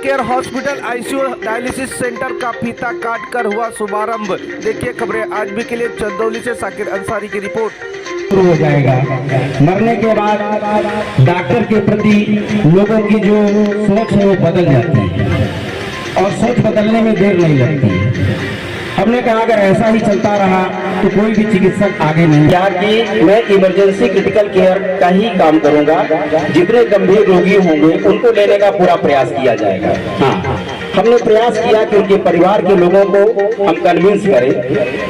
Care hospital ICU dialysis centre का फीता काट कर हुआ शुभारंभ। देखिए खबरें आज भी के लिए चंदौली से साकिर अंसारी की रिपोर्ट। शुरू हो जाएगा। मरने के बाद डॉक्टर के प्रति लोगों की जो सोच है वो बदल जाती है और सोच बदलने में देर नहीं लगती। हमने कहा अगर ऐसा ही चलता रहा तो कोई भी चिकित्सक आगे नहीं। क्या कि मैं इमरजेंसी क्रिटिकल केयर का ही काम करूंगा। जितने गंभीर रोगी होंगे उनको लेने का पूरा प्रयास किया जाएगा। हाँ, हमने प्रयास किया कि उनके परिवार के लोगों को हम कन्विंस करें,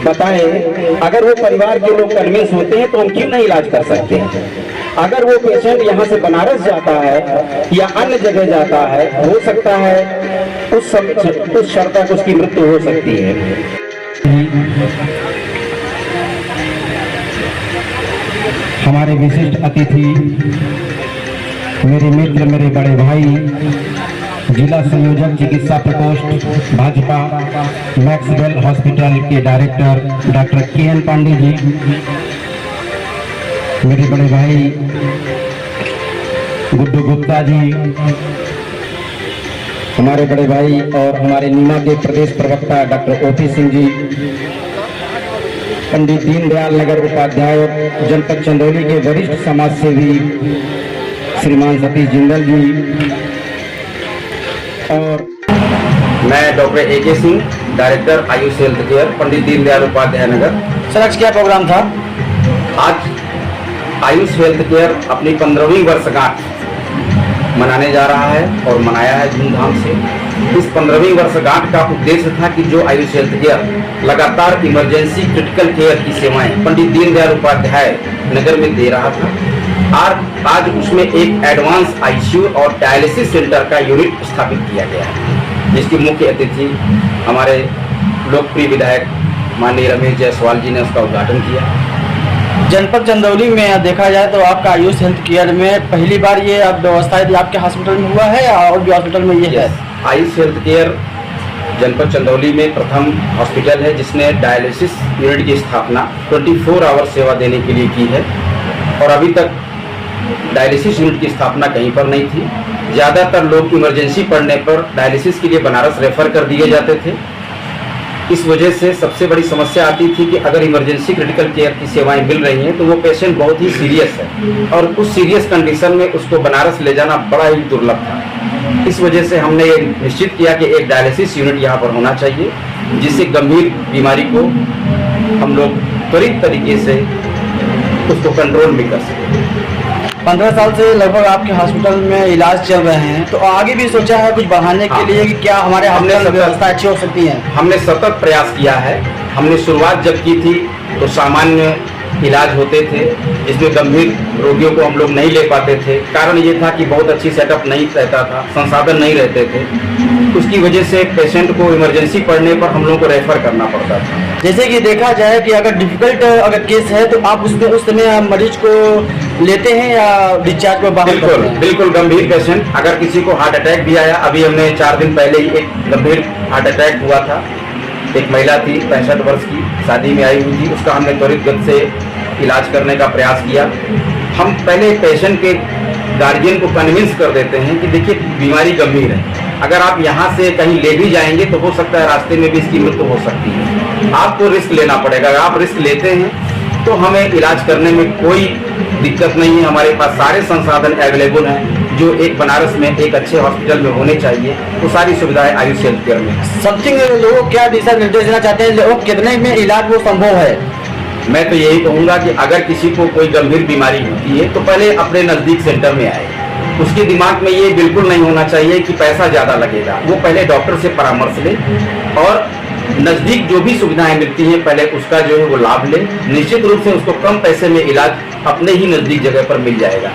बताएं। अगर वो परिवार के लोग कन्विंस होते हैं तो हम क्यों नहीं इलाज कर सकते हैं। अगर वो पेशेंट यहाँ से बनारस जाता है या अन्य जगह जाता है, हो सकता है उस क्षण तक उसकी मृत्यु हो सकती है। हमारे विशिष्ट अतिथि, मेरे मित्र, मेरे बड़े भाई, जिला संयोजक चिकित्सा प्रकोष्ठ भाजपा मैक्सवेल हॉस्पिटल के director doctor K. N.. Pandey ji, मेरे बड़े भाई गुड्डू गुप्ता जी, हमारे बड़े भाई और हमारे नीमा के प्रदेश प्रवक्ता डॉक्टर ओ.पी. सिंह जी, पंडित दीनदयाल नगर उपाध्याय जनपद चंदौली के वरिष्ठ समाज सेवी श्रीमान सतीश जिंदल जी, और मैं doctor A K. Singh, director Ayush health care, Pandit Deendayal Upadhyay Nagar. Sir आज क्या प्रोग्राम था? आज आयुष हेल्थ केयर अपनी 15वीं वर्षगांठ मनाने जा रहा है और मनाया है धूमधाम से। इस 15वीं वर्षगांठ का उद्देश्य था कि जो आयुष हेल्थ केयर लगातार इमरजेंसी क्रिटिकल केयर की सेवाएं पंडित दीनदयाल उपाध्याय नगर में दे रहा था, आज उसमें एक एडवांस आईसीयू और डायलिसिस सेंटर का यूनिट स्थापित किया गया है, जिसकी मुख्य अतिथि हमारे लोकप्रिय विधायक माननीय रमेश जायसवाल जी ने उसका उद्घाटन किया। जनपद चंदौली में देखा जाए तो आपका आयुष हेल्थ केयर में पहली बार ये व्यवस्था यदि आपके हॉस्पिटल में हुआ है या और भी हॉस्पिटल में ये है? आयुष हेल्थ केयर जनपद चंदौली में प्रथम हॉस्पिटल है जिसने डायलिसिस यूनिट की स्थापना 24 आवर सेवा देने के लिए की है, और अभी तक डायलिसिस यूनिट की स्थापना कहीं पर नहीं थी। ज़्यादातर लोग इमरजेंसी पड़ने पर डायलिसिस के लिए बनारस रेफर कर दिए जाते थे। इस वजह से सबसे बड़ी समस्या आती थी कि अगर इमरजेंसी क्रिटिकल केयर की सेवाएं मिल रही हैं तो वो पेशेंट बहुत ही सीरियस है और उस सीरियस कंडीशन में उसको बनारस ले जाना बड़ा ही दुर्लभ था। इस वजह से हमने ये निश्चित किया कि एक डायलिसिस यूनिट यहाँ पर होना चाहिए, जिससे गंभीर बीमारी को हम लोग त्वरित तरीके से उसको कंट्रोल भी कर सकें। 15 साल से लगभग आपके हॉस्पिटल में इलाज चल रहे हैं, तो आगे भी सोचा है कुछ बढ़ाने के लिए कि क्या हमारे हॉस्पिटल में व्यवस्था अच्छी हो सकती है? हमने सतत प्रयास किया है। हमने शुरुआत जब की थी तो सामान्य इलाज होते थे जिसमें गंभीर रोगियों को हम लोग नहीं ले पाते थे। कारण ये था कि बहुत अच्छी सेटअप नहीं रहता था, संसाधन नहीं रहते थे। उसकी वजह से पेशेंट को इमरजेंसी पड़ने पर हम लोगों को रेफर करना पड़ता था। जैसे कि देखा जाए कि अगर डिफिकल्ट अगर केस है तो आप उसमें उस समय मरीज को लेते हैं या डिस्चार्ज को बाहर करते हैं? बिल्कुल गंभीर पेशेंट, अगर किसी को हार्ट अटैक भी आया, अभी हमने 4 दिन पहले ही एक गंभीर हार्ट अटैक हुआ था। एक महिला थी 65 वर्ष की, शादी में आई हुई थी, उसका हमने त्वरित गति से इलाज करने का प्रयास किया। हम पहले पेशेंट के गार्जियन को कन्विंस कर देते हैं कि देखिए बीमारी गंभीर है, अगर आप यहाँ से कहीं ले भी जाएंगे तो हो सकता है रास्ते में भी इसकी मृत्यु हो सकती है, आपको रिस्क लेना पड़ेगा। अगर आप रिस्क लेते हैं तो हमें इलाज करने में कोई दिक्कत नहीं है। हमारे पास सारे संसाधन अवेलेबल हैं जो एक बनारस में एक अच्छे हॉस्पिटल में होने चाहिए। वो सारी सुविधाएं आयुष हेल्थ केयर में। समथिंग लोगों को क्या दिशा निर्देश देना चाहते हैं, लोग कितने में इलाज वो संभव है? मैं तो यही कहूँगा कि अगर किसी को कोई गंभीर बीमारी होती है तो पहले अपने नज़दीक सेंटर में आए। उसके दिमाग में ये बिल्कुल नहीं होना चाहिए कि पैसा ज़्यादा लगेगा। वो पहले डॉक्टर से परामर्श ले और नज़दीक जो भी सुविधाएं मिलती हैं पहले उसका जो है वो लाभ ले। निश्चित रूप से उसको कम पैसे में इलाज अपने ही नज़दीक जगह पर मिल जाएगा।